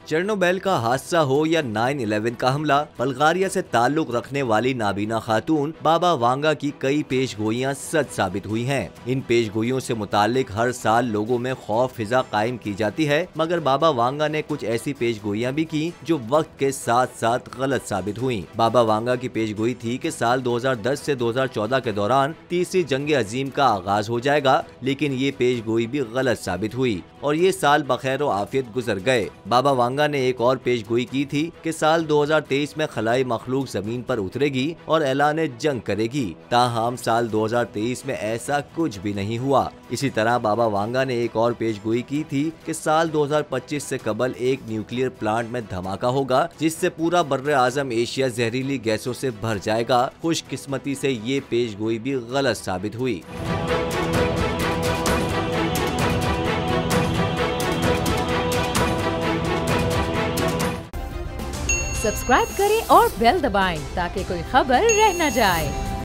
Chernobyl का हादसा हो या 9/11 का हमला, बल्गारिया से ताल्लुक रखने वाली नाबीना खातून बाबा वांगा की कई पेशगोइयां सच साबित हुई हैं। इन पेशगोइयों से मुतालिक हर साल लोगों में खौफ फिजा कायम की जाती है, मगर बाबा वांगा ने कुछ ऐसी पेशगोइयां भी की जो वक्त के साथ साथ गलत साबित हुई। बाबा वांगा की पेशगोई थी कि साल 2010 से 2014 के दौरान तीसरी जंग अजीम का आगाज हो जाएगा, लेकिन ये पेशगोई भी गलत साबित हुई और ये साल बखैर व आफियत गुजर गए। बाबा वांगा ने एक और पेशगोई की थी कि साल 2023 में खलाई मखलूक जमीन पर उतरेगी और ऐलान जंग करेगी। ताहम साल 2023 में ऐसा कुछ भी नहीं हुआ। इसी तरह बाबा वांगा ने एक और पेशगोई की थी कि साल 2025 से कबल एक न्यूक्लियर प्लांट में धमाका होगा, जिससे पूरा बर्रे आजम एशिया जहरीली गैसों से भर जाएगा। खुशकिस्मती से ये पेशगोई भी गलत साबित हुई। सब्सक्राइब करें और बेल दबाएं ताकि कोई खबर रह न जाए।